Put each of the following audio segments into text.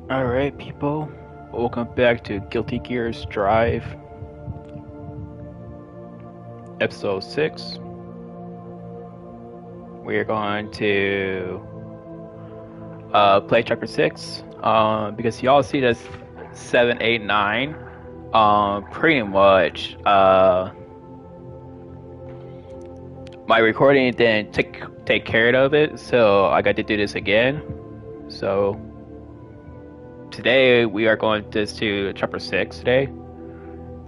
Alright, people, welcome back to Guilty Gear's Drive, episode 6. We are going to play chapter 6 because y'all see this 7, 8, 9. Pretty much, my recording didn't take care of it, so I got to do this again. So today we are going to chapter 6 today,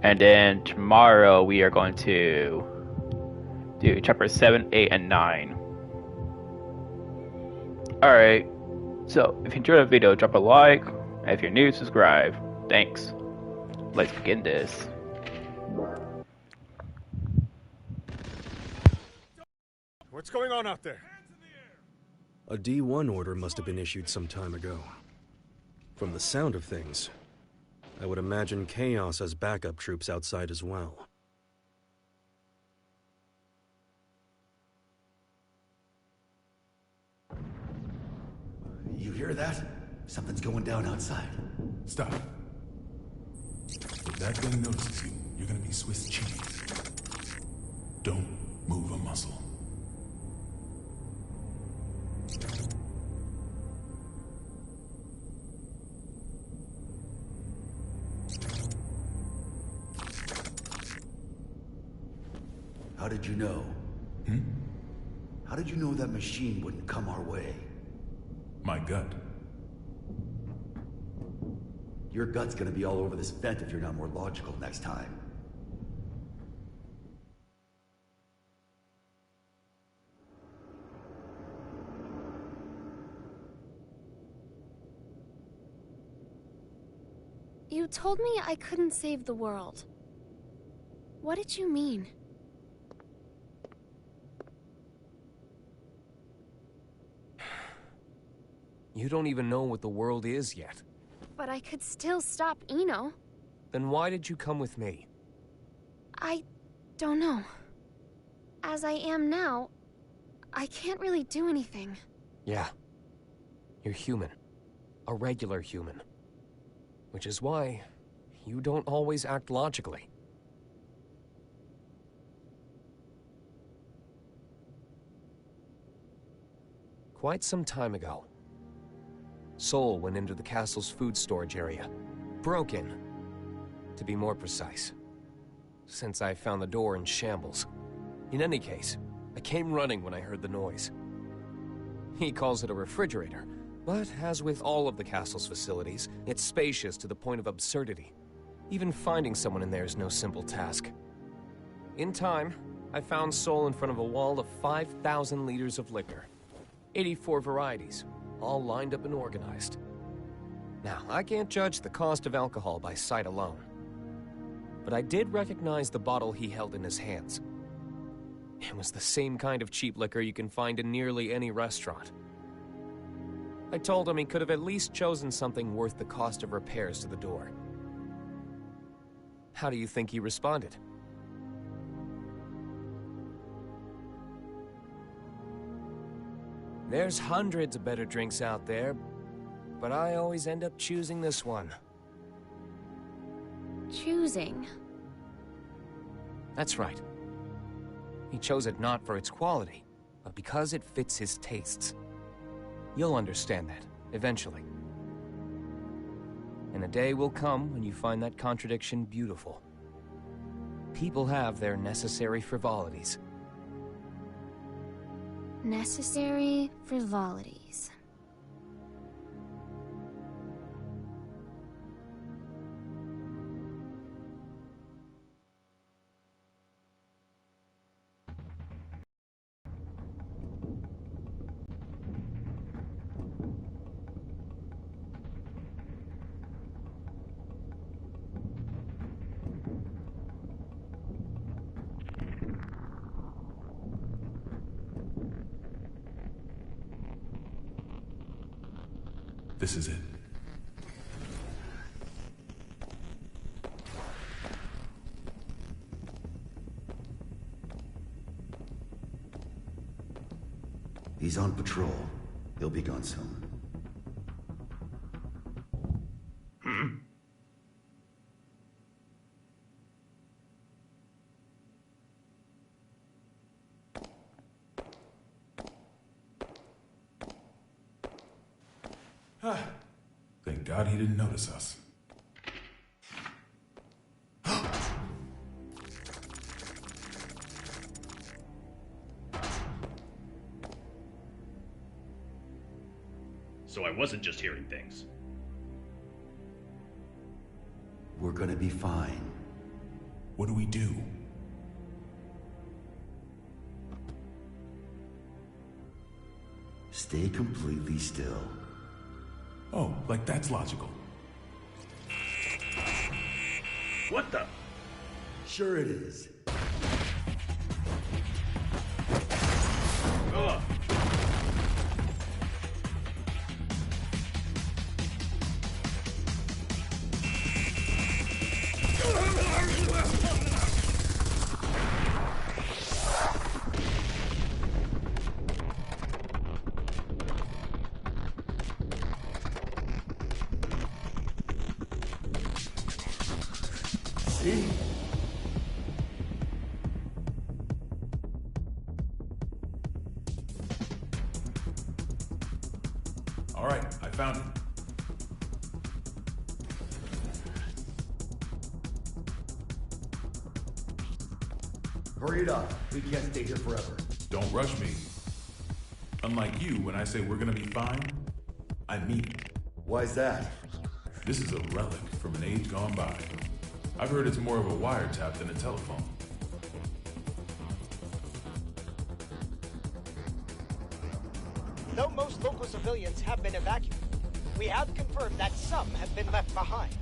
and then tomorrow we are going to do chapter 7, 8, and 9. Alright, so if you enjoyed the video, drop a like, and if you're new, subscribe. Thanks. Let's begin this. What's going on out there? A D1 order must have been issued some time ago. From the sound of things, I would imagine Chaos has backup troops outside as well. You hear that? Something's going down outside. Stop. If that thing notices you, you're gonna be Swiss cheese. Don't move a muscle. How did you know? How did you know that machine wouldn't come our way? My gut. Your gut's gonna be all over this vent if you're not more logical next time. You told me I couldn't save the world. What did you mean? You don't even know what the world is yet. But I could still stop Eno. Then why did you come with me? I don't know. As I am now, I can't really do anything. Yeah. You're human. A regular human. Which is why you don't always act logically. Quite some time ago, Sol went into the castle's food storage area. Broke in, to be more precise. Since I found the door in shambles. In any case, I came running when I heard the noise. He calls it a refrigerator, but as with all of the castle's facilities, it's spacious to the point of absurdity. Even finding someone in there is no simple task. In time, I found Sol in front of a wall of 5,000 liters of liquor. 84 varieties, all lined up and organized. Now, I can't judge the cost of alcohol by sight alone. But I did recognize the bottle he held in his hands. It was the same kind of cheap liquor you can find in nearly any restaurant. I told him he could have at least chosen something worth the cost of repairs to the door. How do you think he responded? There's hundreds of better drinks out there, but I always end up choosing this one. Choosing? That's right. He chose it not for its quality, but because it fits his tastes. You'll understand that, eventually. And a day will come when you find that contradiction beautiful. People have their necessary frivolities. Necessary frivolities. This is it. He's on patrol. He'll be gone soon. Thank God he didn't notice us. So I wasn't just hearing things. We're gonna be fine. What do we do? Stay completely still. Oh, like that's logical. What the? Sure it is. Ugh. See? All right, I found it. Hurry it up. We can't stay here forever. Don't rush me. Unlike you, when I say we're gonna be fine, I mean it. Why's that? This is a relic from an age gone by. I've heard it's more of a wiretap than a telephone. Though most local civilians have been evacuated, we have confirmed that some have been left behind.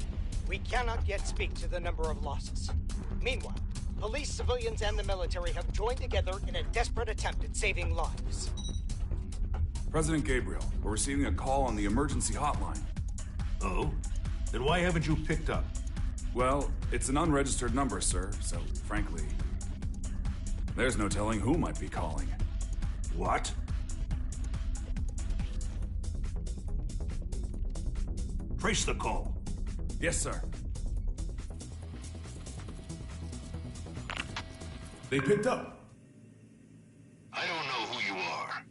We cannot yet speak to the number of losses. Meanwhile, police, civilians, and the military have joined together in a desperate attempt at saving lives. President Gabriel, we're receiving a call on the emergency hotline. Oh? Then why haven't you picked up? Well, it's an unregistered number, sir, so frankly, there's no telling who might be calling. What? Trace the call. Yes, sir. They picked up. I don't know who you are,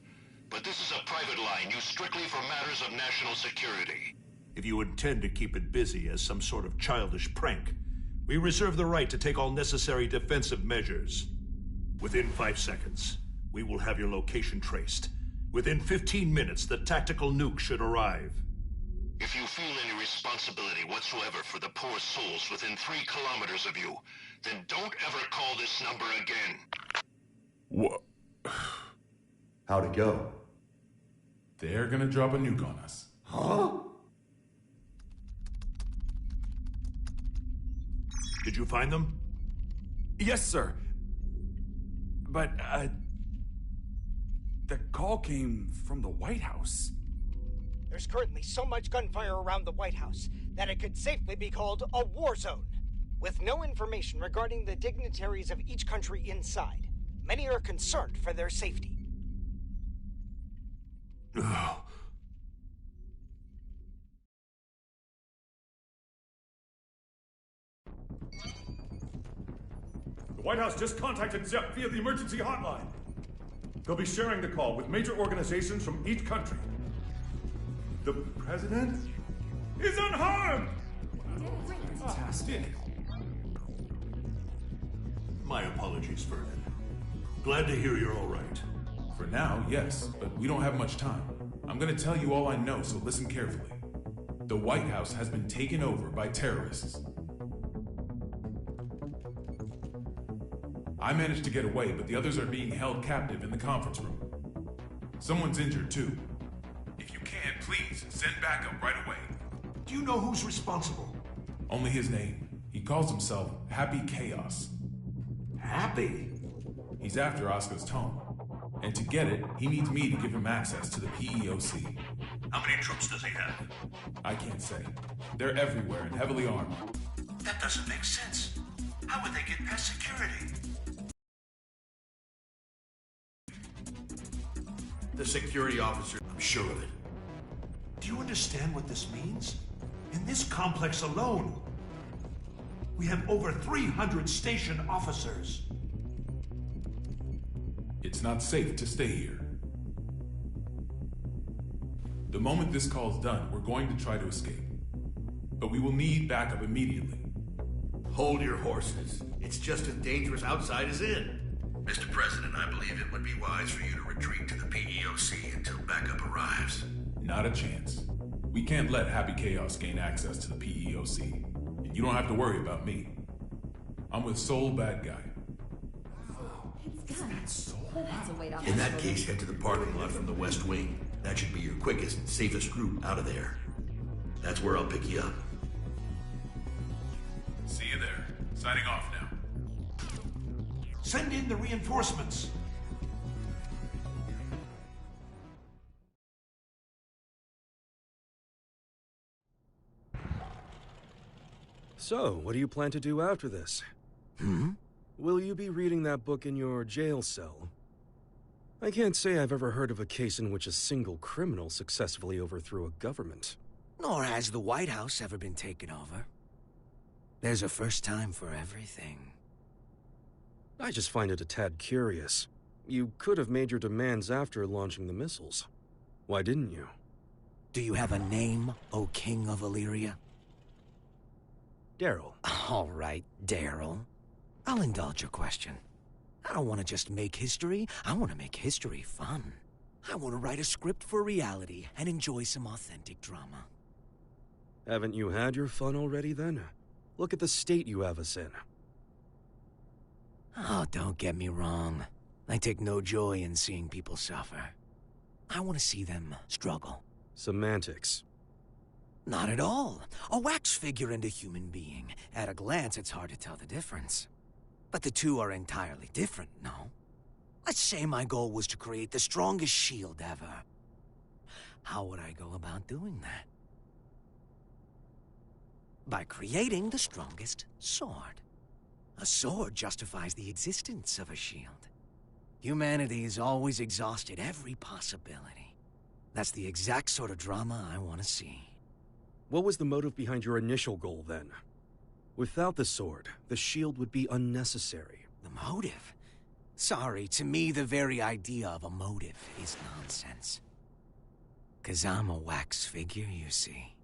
but this is a private line used strictly for matters of national security. If you intend to keep it busy as some sort of childish prank, we reserve the right to take all necessary defensive measures. Within 5 seconds, we will have your location traced. Within 15 minutes, the tactical nuke should arrive. If you feel any responsibility whatsoever for the poor souls within 3 kilometers of you, then don't ever call this number again. What? How'd it go? They're gonna drop a nuke on us. Huh? Did you find them? Yes, sir. But, the call came from the White House. There's currently so much gunfire around the White House that it could safely be called a war zone. With no information regarding the dignitaries of each country inside, many are concerned for their safety. Ugh. The White House just contacted Zepp via the emergency hotline. They'll be sharing the call with major organizations from each country. The president is unharmed! Fantastic. My apologies, Vernon. Glad to hear you're all right. For now, yes, but we don't have much time. I'm gonna tell you all I know, so listen carefully. The White House has been taken over by terrorists. I managed to get away, but the others are being held captive in the conference room. Someone's injured, too. If you can, please, send backup right away. Do you know who's responsible? Only his name. He calls himself Happy Chaos. Happy? He's after Oscar's tome. And to get it, he needs me to give him access to the PEOC. How many troops does he have? I can't say. They're everywhere and heavily armed. That doesn't make sense. How would they get past security? The security officer, I'm sure of it. Do you understand what this means? In this complex alone, we have over 300 station officers. It's not safe to stay here. The moment this call's done, we're going to try to escape. But we will need backup immediately. Hold your horses. It's just as dangerous outside as in. Mr. President, I believe it would be wise for you to retreat to the PEOC until backup arrives. Not a chance. We can't let Happy Chaos gain access to the PEOC. And you don't have to worry about me. I'm with Soul Bad Guy. In that case, head to the parking lot from the West Wing. That should be your quickest and safest route out of there. That's where I'll pick you up. See you there. Signing off now. Send in the reinforcements. So, what do you plan to do after this? Will you be reading that book in your jail cell? I can't say I've ever heard of a case in which a single criminal successfully overthrew a government. Nor has the White House ever been taken over. There's a first time for everything. I just find it a tad curious. You could have made your demands after launching the missiles. Why didn't you? Do you have a name, O King of Illyria? Daryl. All right, Daryl. I'll indulge your question. I don't want to just make history. I want to make history fun. I want to write a script for reality and enjoy some authentic drama. Haven't you had your fun already, then? Look at the state you have us in. Oh, don't get me wrong. I take no joy in seeing people suffer. I want to see them struggle. Semantics. Not at all. A wax figure and a human being. At a glance, it's hard to tell the difference. But the two are entirely different, no? Let's say my goal was to create the strongest shield ever. How would I go about doing that? By creating the strongest sword. A sword justifies the existence of a shield. Humanity has always exhausted every possibility. That's the exact sort of drama I want to see. What was the motive behind your initial goal, then? Without the sword, the shield would be unnecessary. The motive? Sorry, to me the very idea of a motive is nonsense. 'Cause I'm a wax figure, you see.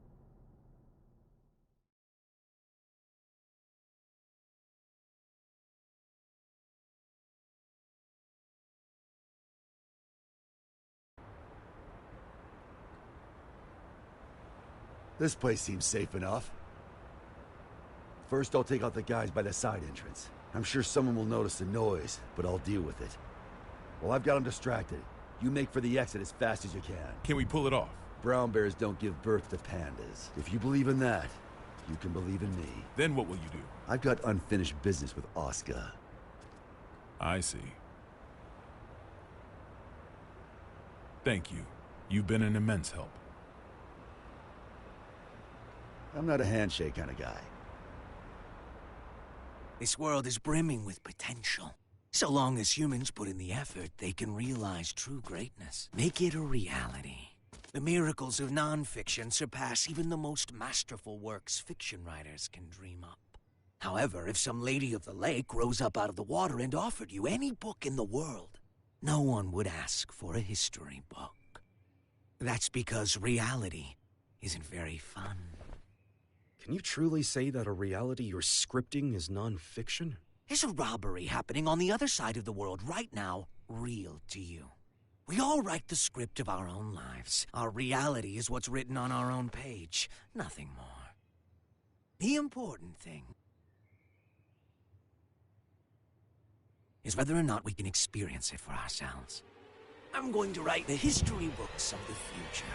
This place seems safe enough. First, I'll take out the guys by the side entrance. I'm sure someone will notice the noise, but I'll deal with it. While I've got them distracted, you make for the exit as fast as you can. Can we pull it off? Brown bears don't give birth to pandas. If you believe in that, you can believe in me. Then what will you do? I've got unfinished business with Oscar. I see. Thank you. You've been an immense help. I'm not a handshake kind of guy. This world is brimming with potential. So long as humans put in the effort, they can realize true greatness. Make it a reality. The miracles of non-fiction surpass even the most masterful works fiction writers can dream up. However, if some lady of the lake rose up out of the water and offered you any book in the world, no one would ask for a history book. That's because reality isn't very fun. Can you truly say that a reality you're scripting is non-fiction? There's a robbery happening on the other side of the world right now, real to you. We all write the script of our own lives. Our reality is what's written on our own page, nothing more. The important thing is whether or not we can experience it for ourselves. I'm going to write the history books of the future.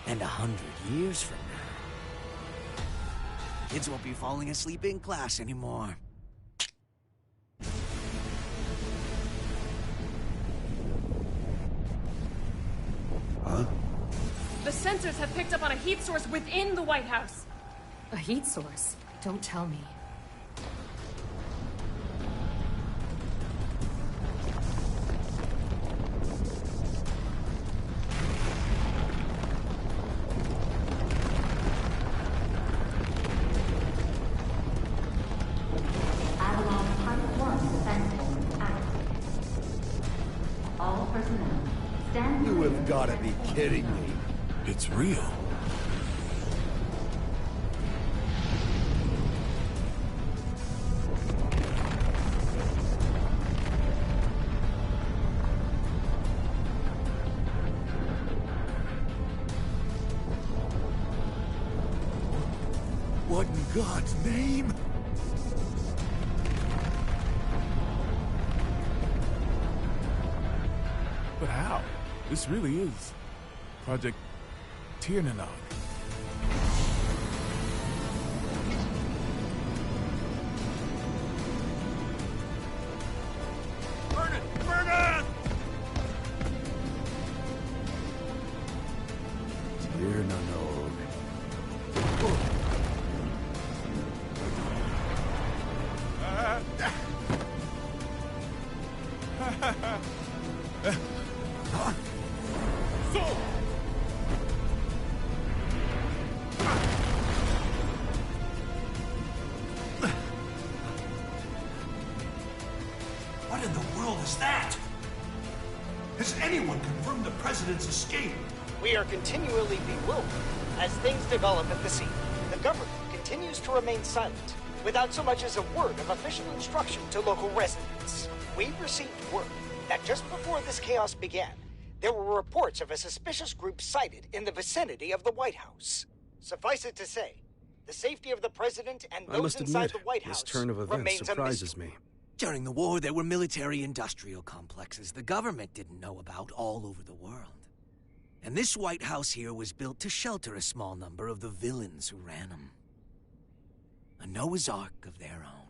And 100 years from now, kids won't be falling asleep in class anymore. Huh? The sensors have picked up on a heat source within the White House. A heat source? Don't tell me. You have got to be kidding me. It's real. What in God's name? But how? This really is Project Tiernanog. Burn it! Burn it! Tiernanog. What in the world is that? Has anyone confirmed the president's escape? We are continually bewildered as things develop at the scene. The government continues to remain silent, without so much as a word of official instruction to local residents. We received word that just before this chaos began, there were reports of a suspicious group sighted in the vicinity of the White House. Suffice it to say, the safety of the president and I those must inside admit, the White this House turn of events remains a surprises mystery. me. During the war, there were military-industrial complexes the government didn't know about all over the world. And this White House here was built to shelter a small number of the villains who ran them. A Noah's Ark of their own.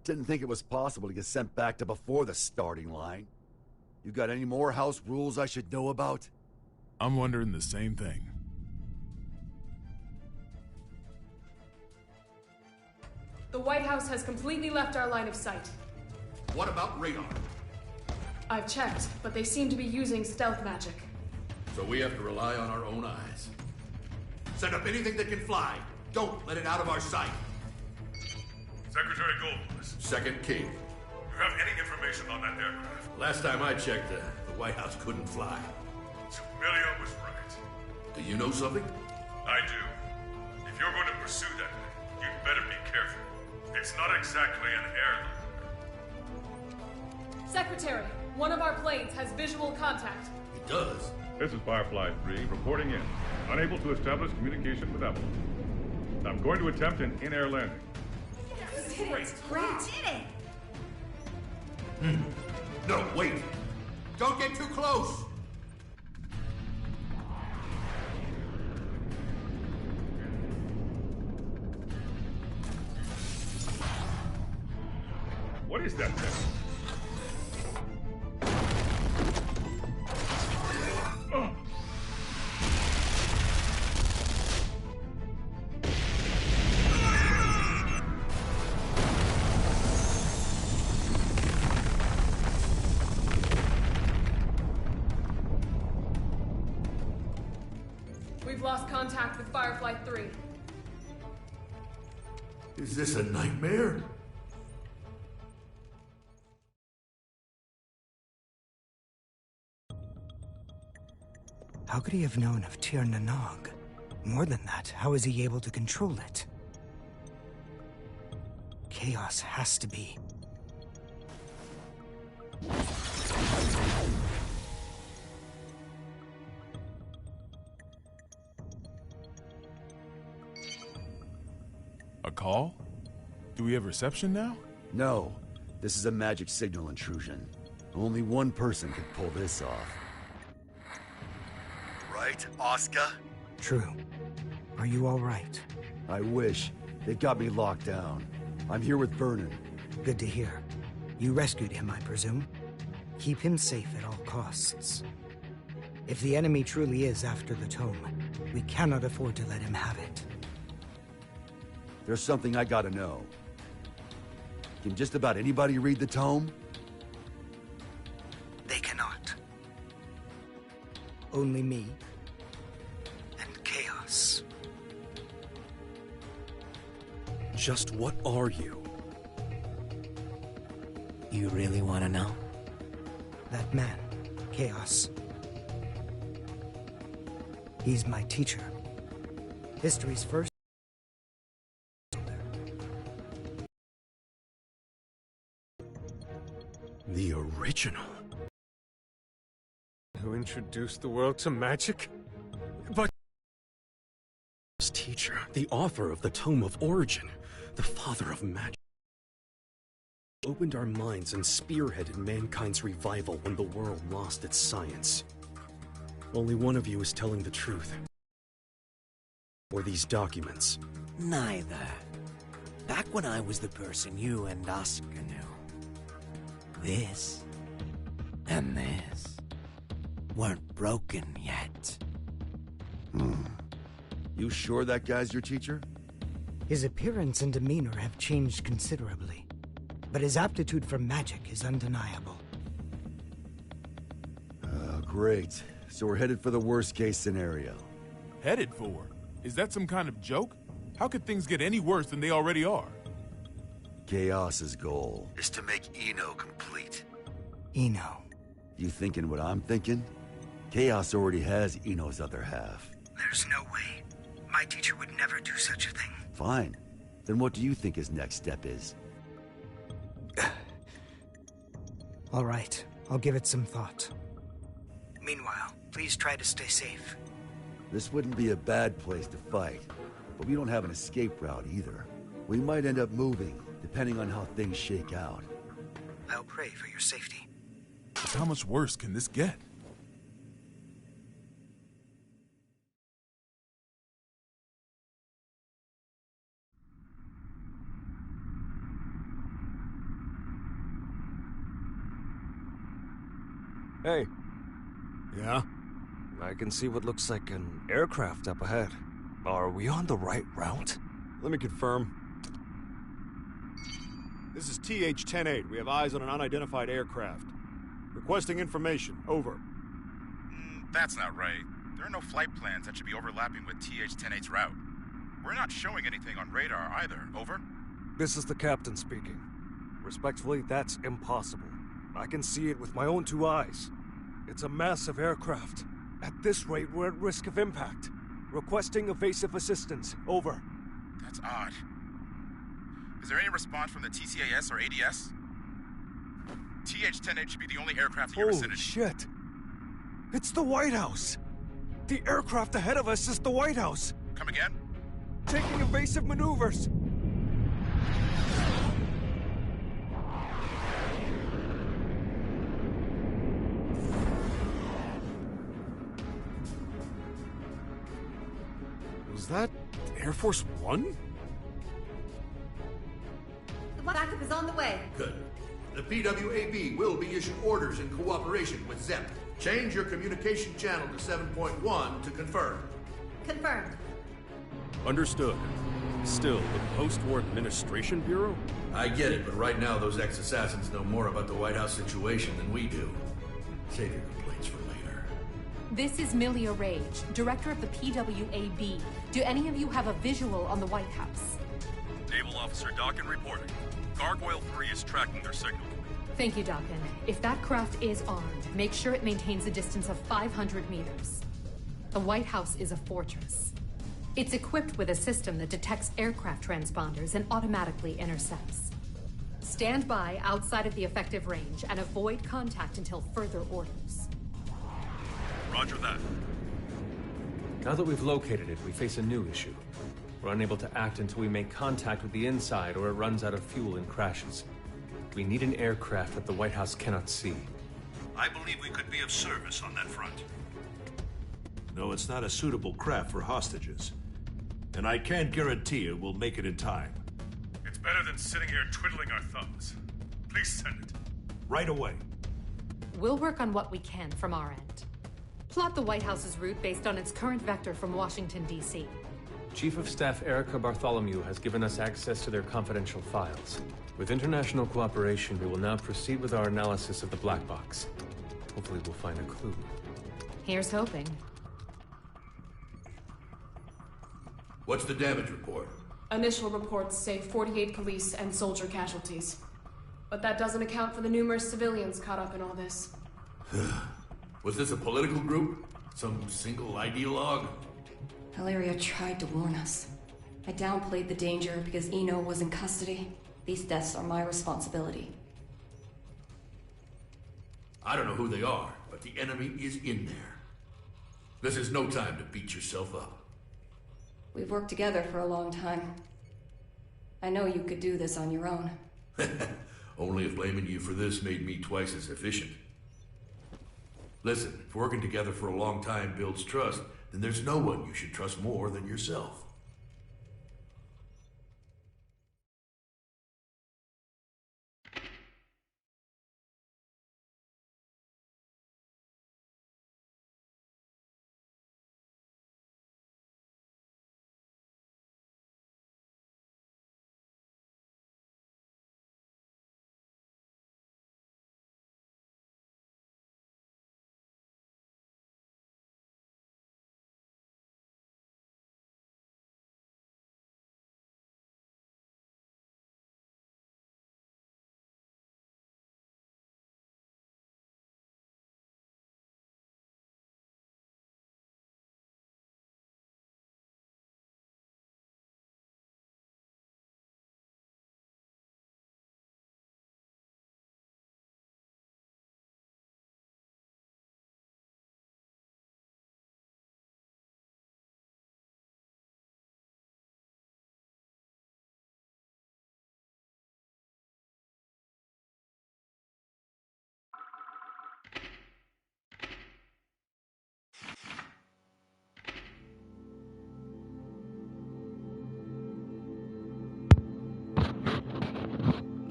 Didn't think it was possible to get sent back to before the starting line. You got any more house rules I should know about? I'm wondering the same thing. The White House has completely left our line of sight. What about radar? I've checked, but they seem to be using stealth magic. So we have to rely on our own eyes. Set up anything that can fly. Don't let it out of our sight. Secretary Goldfuss. Second King. You have any information on that aircraft? Last time I checked, the White House couldn't fly. Amelia was right. Do you know something? I do. If you're going to pursue that thing, you'd better be careful. It's not exactly an heirloom. Secretary, one of our planes has visual contact. It does. This is Firefly 3 reporting in. Unable to establish communication with Apple. I'm going to attempt an in-air landing. Great. No, wait. Don't get too close. What is that thing? We've lost contact with Firefly 3. Is this a nightmare? How could he have known of Tiernanog? More than that, how is he able to control it? Chaos has to be. A call? Do we have reception now? No. This is a magic signal intrusion. Only one person could pull this off. Right, Oscar? True. Are you all right? I wish. They've got me locked down. I'm here with Vernon. Good to hear. You rescued him, I presume? Keep him safe at all costs. If the enemy truly is after the tome, we cannot afford to let him have it. There's something I gotta know. Can just about anybody read the tome? They cannot. Only me? And chaos. Just what are you? You really want to know? That man, Chaos. He's my teacher. History's first. The original. Who introduced the world to magic? But... Teacher, the author of the Tome of Origin, the father of magic, opened our minds and spearheaded mankind's revival when the world lost its science. Only one of you is telling the truth. Or these documents. Neither. Back when I was the person you and Oscar knew, this and this weren't broken yet. You sure that guy's your teacher? His appearance and demeanor have changed considerably, but his aptitude for magic is undeniable. Great. So we're headed for the worst-case scenario. Headed for? Is that some kind of joke? How could things get any worse than they already are? Chaos's goal is to make Eno complete. Eno. You thinking what I'm thinking? Chaos already has Eno's other half. There's no way. My teacher would never do such a thing. Fine. Then what do you think his next step is? All right. I'll give it some thought. Meanwhile, please try to stay safe. This wouldn't be a bad place to fight, but we don't have an escape route either. We might end up moving, depending on how things shake out. I'll pray for your safety. But how much worse can this get? Hey. Yeah? I can see what looks like an aircraft up ahead. Are we on the right route? Let me confirm. This is TH-108. We have eyes on an unidentified aircraft. Requesting information. Over. That's not right. There are no flight plans that should be overlapping with TH-108's route. We're not showing anything on radar either. Over. This is the captain speaking. Respectfully, that's impossible. I can see it with my own two eyes. It's a massive aircraft. At this rate, we're at risk of impact. Requesting evasive assistance. Over. That's odd. Is there any response from the TCAS or ADS? TH-108 should be the only aircraft in your vicinity. Shit! It's the White House! The aircraft ahead of us is the White House! Come again? Taking evasive maneuvers! Was that Air Force One? The backup is on the way. Good. The PWAB will be issued orders in cooperation with ZEP. Change your communication channel to 7.1 to confirm. Confirmed. Understood. Still, the Post-War Administration Bureau? I get it, but right now those ex-assassins know more about the White House situation than we do. Save your complaints for later. This is Milia Rage, director of the PWAB. Do any of you have a visual on the White House? Naval Officer Dockin reporting. Gargoyle 3 is tracking their signal. Thank you, Dockin. If that craft is armed, make sure it maintains a distance of 500 meters. The White House is a fortress. It's equipped with a system that detects aircraft transponders and automatically intercepts. Stand by outside of the effective range and avoid contact until further orders. Roger that. Now that we've located it, we face a new issue. We're unable to act until we make contact with the inside or it runs out of fuel and crashes. We need an aircraft that the White House cannot see. I believe we could be of service on that front. No, it's not a suitable craft for hostages. And I can't guarantee it will make it in time. It's better than sitting here twiddling our thumbs. Please send it. Right away. We'll work on what we can from our end. Plot the White House's route based on its current vector from Washington, D.C. Chief of Staff Erica Bartholomew has given us access to their confidential files. With international cooperation, we will now proceed with our analysis of the black box. Hopefully we'll find a clue. Here's hoping. What's the damage report? Initial reports say 48 police and soldier casualties. But that doesn't account for the numerous civilians caught up in all this. Was this a political group? Some single ideologue? Valeria tried to warn us. I downplayed the danger because Eno was in custody. These deaths are my responsibility. I don't know who they are, but the enemy is in there. This is no time to beat yourself up. We've worked together for a long time. I know you could do this on your own. Only if blaming you for this made me twice as efficient. Listen, if working together for a long time builds trust, then there's no one you should trust more than yourself.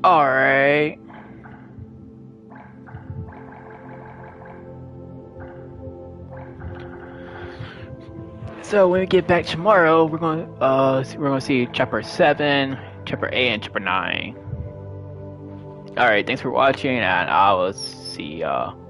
Alright. So when we get back tomorrow, we're gonna see chapter 7, chapter 8, and chapter 9. Alright, thanks for watching, and I will see y'all.